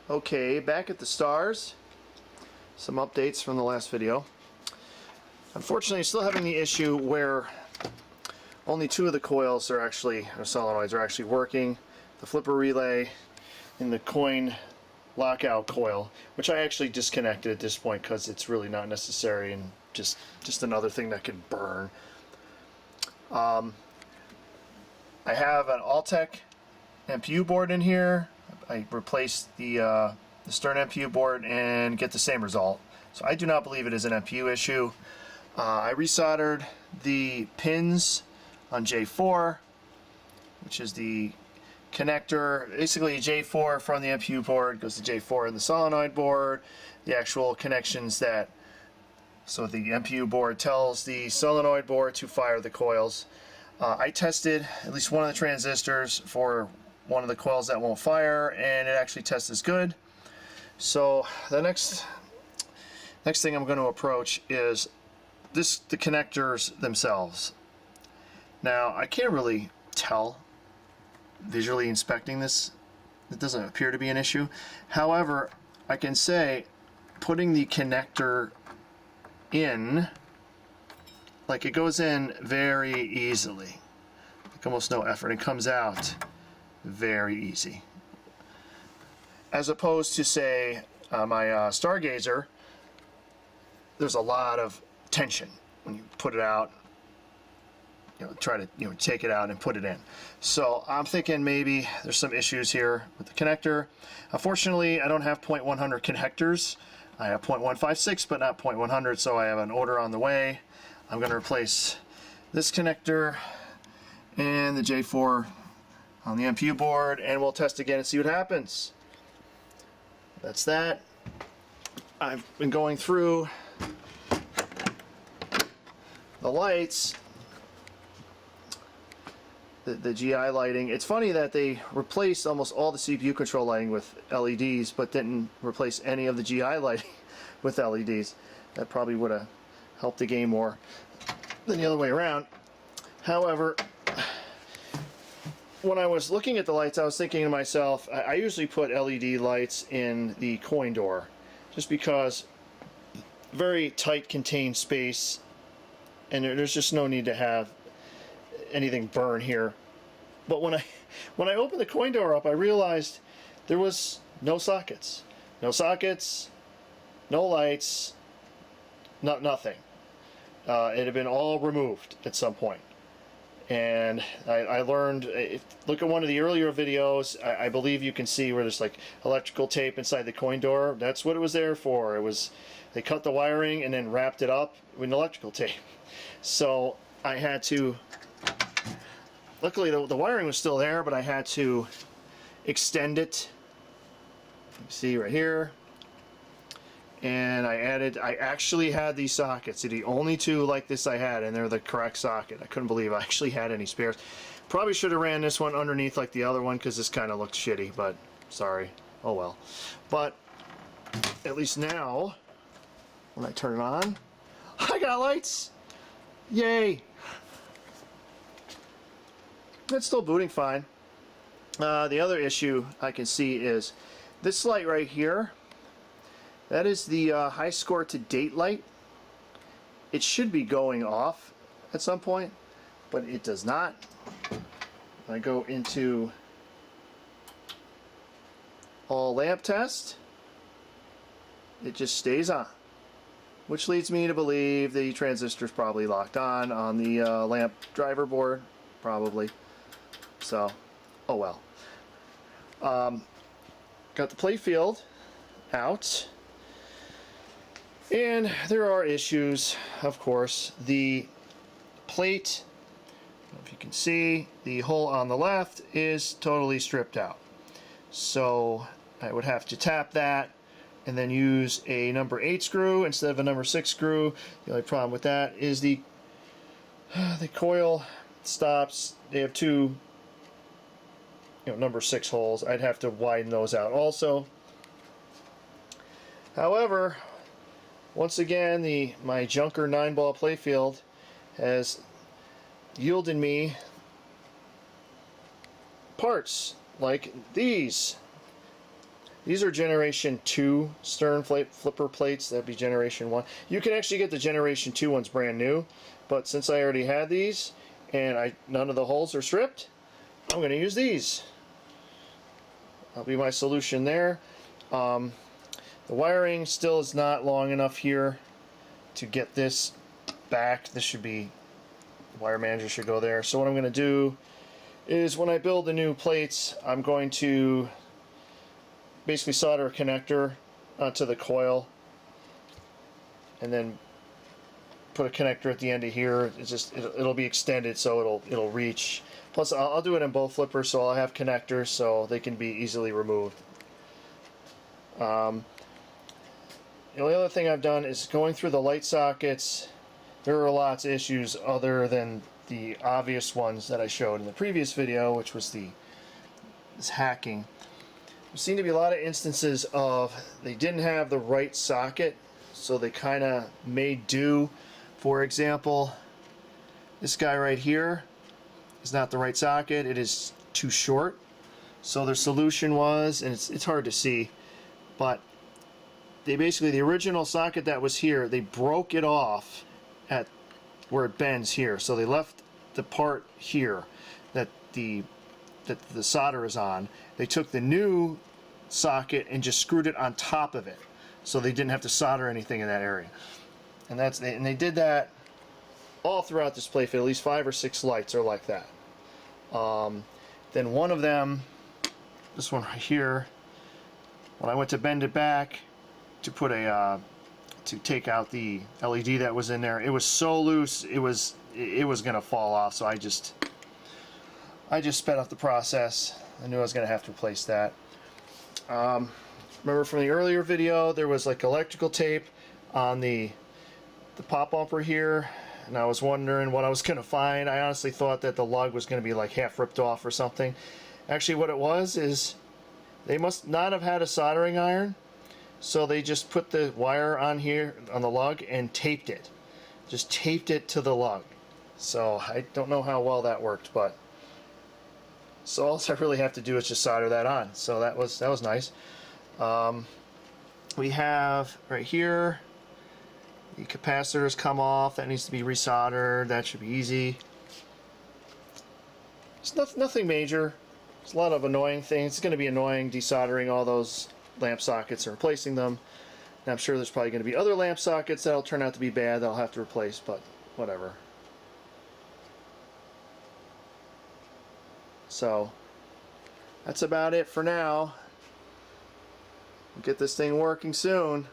Okay, back at the stars. Some updates from the last video. Unfortunately, still having the issue where only two of the coils are actually, or solenoids are actually working. The flipper relay and the coin lockout coil, which I actually disconnected at this point because it's really not necessary and just another thing that could burn. I have an Altec MPU board in here. I replaced the Stern MPU board and get the same result. So I do not believe it is an MPU issue. I resoldered the pins on J4, which is the connector. Basically, J4 from the MPU board goes to J4 in the solenoid board. The actual connections that, so the MPU board tells the solenoid board to fire the coils. I tested at least one of the transistors for one of the coils that won't fire, and it actually tests as good. So the next thing I'm going to approach is the connectors themselves. Now I can't really tell visually inspecting this. It doesn't appear to be an issue. However, I can say putting the connector in, like, it goes in very easily, like almost no effort, and comes out very easy, as opposed to, say, my Stargazer. There's a lot of tension when you put it out, try to take it out and put it in. So I'm thinking maybe there's some issues here with the connector. Unfortunately, I don't have 0.100 connectors. I have 0.156 but not 0.100, so I have an order on the way. I'm going to replace this connector and the J4 on the MPU board, and we'll test again and see what happens. That's that. I've been going through the lights, the GI lighting. It's funny that they replaced almost all the CPU control lighting with LEDs, but didn't replace any of the GI lighting with LEDs. That probably would have helped the game more than the other way around. However, when I was looking at the lights, I was thinking to myself, I usually put LED lights in the coin door, just because very tight contained space, and there's just no need to have anything burn here. But when I opened the coin door up, I realized there was no sockets. No sockets, no lights, nothing. It had been all removed at some point. And I learned, look at one of the earlier videos, I believe you can see where there's like electrical tape inside the coin door. That's what it was there for. They cut the wiring and then wrapped it up with electrical tape. So I had to, luckily the wiring was still there, but I had to extend it. You see right here. And I actually had these sockets. They're the only two like this I had, and they're the correct socket. I couldn't believe I actually had any spares. Probably should have ran this one underneath like the other one, because this kind of looked shitty, but sorry. Oh well. But at least now, when I turn it on, I got lights! Yay! It's still booting fine. The other issue I can see is this light right here. That is the high score to date light. It should be going off at some point, but it does not. I go into all lamp test. It just stays on, which leads me to believe the transistor's probably locked on the lamp driver board, probably. So, oh well. Got the plate field out. And there are issues, of course. The plate, if you can see, the hole on the left is totally stripped out. So I would have to tap that and then use a number 8 screw instead of a number 6 screw. The only problem with that is the coil stops. They have two number 6 holes. I'd have to widen those out also. However, once again, my Junker 9-ball playfield has yielded me parts like these. These are generation 2 stern flipper plates. That'd be generation 1. You can actually get the generation 2 ones brand new, but since I already had these and none of the holes are stripped, I'm going to use these. That'll be my solution there. The wiring still is not long enough here to get this back. This should be, the wire manager should go there. So what I'm going to do is when I build the new plates, I'm going to basically solder a connector onto the coil and then put a connector at the end of here. It's just it'll be extended so it'll reach. Plus I'll do it in both flippers, so I'll have connectors so they can be easily removed. The only other thing I've done is going through the light sockets. There are lots of issues other than the obvious ones that I showed in the previous video, which was this hacking. There seem to be a lot of instances of they didn't have the right socket, so they kind of made do. For example, this guy right here is not the right socket. It is too short. So their solution was, and it's hard to see, but they basically, the original socket that was here, they broke it off at where it bends here. So they left the part here that the solder is on. They took the new socket and just screwed it on top of it, so they didn't have to solder anything in that area. And they did that all throughout this plate. At least 5 or 6 lights are like that. Then one of them, this one right here, when I went to bend it back to put to take out the LED that was in there, it was so loose it was gonna fall off. So I just sped up the process. I knew I was gonna have to replace that. Remember from the earlier video, there was like electrical tape on the pop bumper here, and I was wondering what I was gonna find. I honestly thought that the lug was gonna be like half ripped off or something. Actually, what it was is they must not have had a soldering iron, so they just put the wire on here on the lug and taped it. Just taped it to the lug. So I don't know how well that worked, but so all I really have to do is just solder that on. So that was nice. We have right here the capacitors come off. That needs to be resoldered. That should be easy. It's nothing major. There's a lot of annoying things. It's going to be annoying desoldering all those lamp sockets and replacing them. And I'm sure there's probably going to be other lamp sockets that'll turn out to be bad that I'll have to replace, but whatever. So that's about it for now. Get this thing working soon.